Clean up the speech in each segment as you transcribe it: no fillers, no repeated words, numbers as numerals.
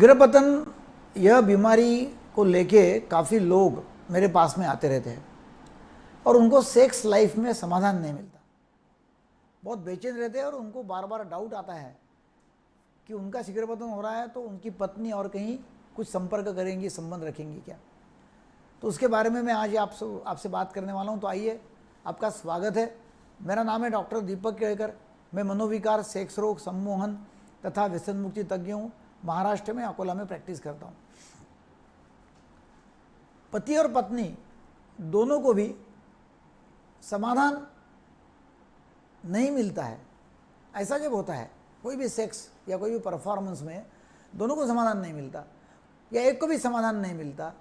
शीघ्र पतन यह बीमारी को लेके काफ़ी लोग मेरे पास में आते रहते हैं और उनको सेक्स लाइफ में समाधान नहीं मिलता, बहुत बेचैन रहते हैं और उनको बार बार डाउट आता है कि उनका शीघ्र पतन हो रहा है तो उनकी पत्नी और कहीं कुछ संपर्क करेंगी, संबंध रखेंगी क्या। तो उसके बारे में मैं आज आपसे बात करने वाला हूं। तो आइए, आपका स्वागत है। मेरा नाम है डॉक्टर दीपक केड़कर। मैं मनोविकार, सेक्स रोग, सम्मोहन तथा व्यसन मुक्ति तज्ञ हूँ। महाराष्ट्र में अकोला में प्रैक्टिस करता हूँ। पति और पत्नी दोनों को भी समाधान नहीं मिलता है। ऐसा जब होता है कोई भी सेक्स या कोई भी परफॉर्मेंस में दोनों को समाधान नहीं मिलता या एक को भी समाधान नहीं मिलता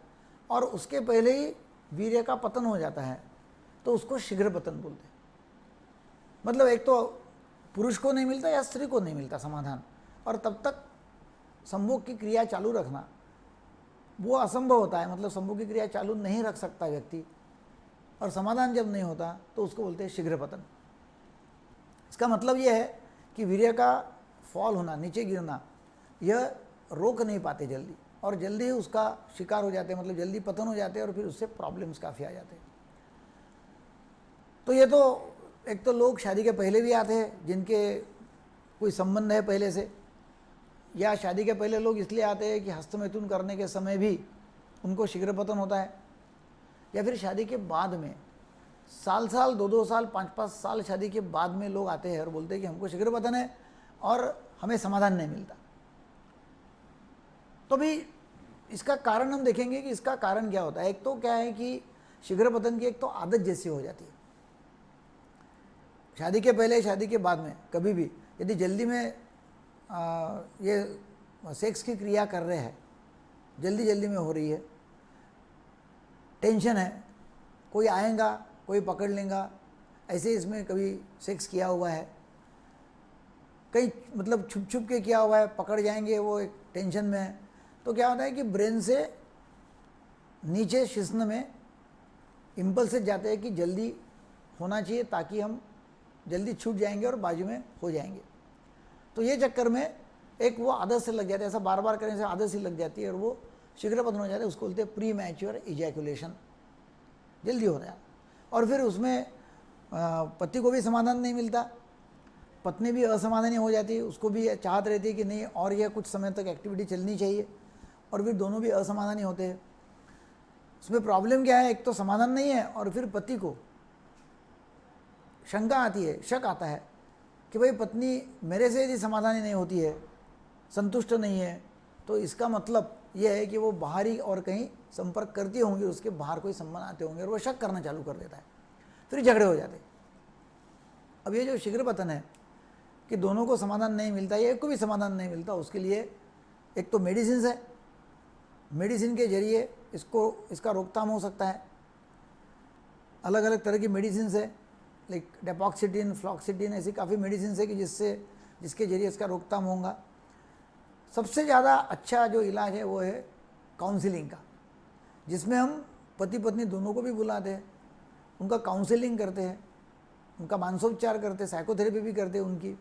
और उसके पहले ही वीर्य का पतन हो जाता है, तो उसको शीघ्र पतन बोलते हैं। मतलब एक तो पुरुष को नहीं मिलता या स्त्री को नहीं मिलता समाधान, और तब तक संभोग की क्रिया चालू रखना वो असंभव होता है। मतलब संभोग की क्रिया चालू नहीं रख सकता व्यक्ति, और समाधान जब नहीं होता तो उसको बोलते हैं शीघ्र पतन। इसका मतलब यह है कि वीर्य का फॉल होना, नीचे गिरना, यह रोक नहीं पाते जल्दी, और जल्दी ही उसका शिकार हो जाते हैं, मतलब जल्दी पतन हो जाते हैं और फिर उससे प्रॉब्लम्स काफ़ी आ जाते हैं। तो ये तो एक तो लोग शादी के पहले भी आते हैं जिनके कोई संबंध है पहले से, या शादी के पहले लोग इसलिए आते हैं कि हस्तमैथुन करने के समय भी उनको शीघ्र पतन होता है, या फिर शादी के बाद में साल 2 साल 5 साल शादी के बाद में लोग आते हैं और बोलते हैं कि हमको शीघ्र पतन है और हमें समाधान नहीं मिलता। तो भी इसका कारण हम देखेंगे कि इसका कारण क्या होता है। एक तो क्या है कि शीघ्र पतन की एक तो आदत जैसी हो जाती है। शादी के पहले, शादी के बाद में कभी भी यदि जल्दी में ये सेक्स की क्रिया कर रहे हैं, जल्दी जल्दी में हो रही है, टेंशन है, कोई आएगा कोई पकड़ लेगा, ऐसे इसमें कभी सेक्स किया हुआ है, कहीं मतलब छुप छुप के किया हुआ है, पकड़ जाएंगे, वो एक टेंशन में है, तो क्या होता है कि ब्रेन से नीचे शिश्न में इम्पल्सेस जाते हैं कि जल्दी होना चाहिए ताकि हम जल्दी छूट जाएंगे और बाजू में हो जाएंगे। तो ये चक्कर में एक वो आदत से लग जाती है, ऐसा बार बार करने से आदत सी लग जाती है और वो शीघ्र पतन हो जाता है। उसको बोलते हैं प्री मैच्योर इजैकुलेशन, जल्दी हो रहा है। और फिर उसमें पति को भी समाधान नहीं मिलता, पत्नी भी असमाधानी हो जाती है, उसको भी चाहत रहती है कि नहीं और यह कुछ समय तक एक्टिविटी चलनी चाहिए, और फिर दोनों भी असमाधानी होते हैं। उसमें प्रॉब्लम क्या है, एक तो समाधान नहीं है और फिर पति को शंका आती है, शक आता है कि भाई पत्नी मेरे से यदि समाधानी नहीं होती है, संतुष्ट नहीं है, तो इसका मतलब यह है कि वो बाहरी और कहीं संपर्क करती होंगी, उसके बाहर कोई संबंध आते होंगे, और वो शक करना चालू कर देता है, फिर झगड़े हो जाते हैं। अब ये जो शीघ्र पतन है कि दोनों को समाधान नहीं मिलता, ये एक को भी समाधान नहीं मिलता, उसके लिए एक तो मेडिसिन है, मेडिसिन के जरिए इसका रोकथाम हो सकता है। अलग अलग तरह की मेडिसिन है, लाइक डेपॉक्सिटिन, फ्लॉक्सिटिन, ऐसी काफ़ी मेडिसिन है कि जिसके जरिए इसका रोकथाम होगा। सबसे ज़्यादा अच्छा जो इलाज है वो है काउंसलिंग का, जिसमें हम पति पत्नी दोनों को भी बुलाते हैं, उनका काउंसलिंग करते हैं, उनका मानसोपचार करते हैं, साइकोथेरेपी भी करते हैं,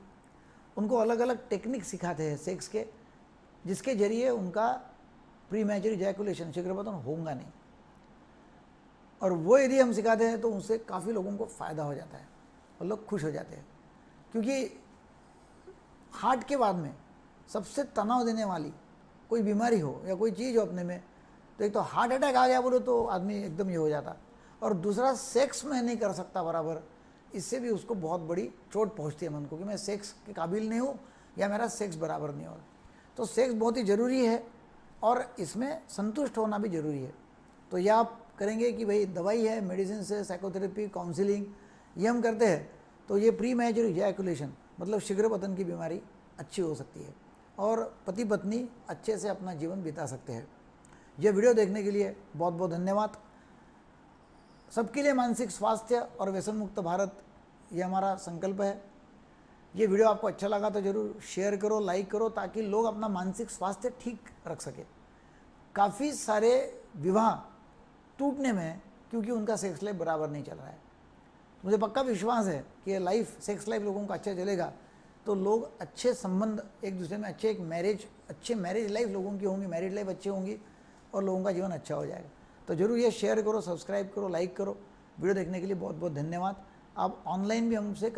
उनको अलग अलग टेक्निक सिखाते हैं सेक्स के, जिसके जरिए उनका प्री मैच्योर इजैकुलेशन, शीघ्र पतन होगा नहीं। और वो यदि हम सिखाते हैं तो उनसे काफ़ी लोगों को फ़ायदा हो जाता है और लोग खुश हो जाते हैं। क्योंकि हार्ट के बाद में सबसे तनाव देने वाली कोई बीमारी हो या कोई चीज़ हो अपने में, तो एक तो हार्ट अटैक आ गया बोलो तो आदमी एकदम ये हो जाता, और दूसरा सेक्स में नहीं कर सकता बराबर, इससे भी उसको बहुत बड़ी चोट पहुंचती है मन को कि मैं सेक्स के काबिल नहीं हूँ या मेरा सेक्स बराबर नहीं हो रहा। तो सेक्स बहुत ही ज़रूरी है और इसमें संतुष्ट होना भी ज़रूरी है। तो यह आप करेंगे कि भाई दवाई है, मेडिसिन से, साइकोथेरेपी, काउंसलिंग, ये हम करते हैं, तो ये प्री मैच्योर इजैकुलेशन मतलब शीघ्र पतन की बीमारी अच्छी हो सकती है और पति पत्नी अच्छे से अपना जीवन बिता सकते हैं। यह वीडियो देखने के लिए बहुत बहुत धन्यवाद। सबके लिए मानसिक स्वास्थ्य और व्यसन मुक्त भारत, ये हमारा संकल्प है। ये वीडियो आपको अच्छा लगा तो ज़रूर शेयर करो, लाइक करो, ताकि लोग अपना मानसिक स्वास्थ्य ठीक रख सके। काफ़ी सारे विवाह टूटने में क्योंकि उनका सेक्स लाइफ बराबर नहीं चल रहा है। मुझे पक्का विश्वास है कि ये लाइफ, सेक्स लाइफ लोगों का अच्छा चलेगा तो लोग अच्छे संबंध एक दूसरे में, अच्छे मैरिज लाइफ लोगों की होंगी, मैरिड लाइफ अच्छी होंगी और लोगों का जीवन अच्छा हो जाएगा। तो जरूर ये शेयर करो, सब्सक्राइब करो, लाइक करो। वीडियो देखने के लिए बहुत बहुत धन्यवाद। आप ऑनलाइन भी हमसे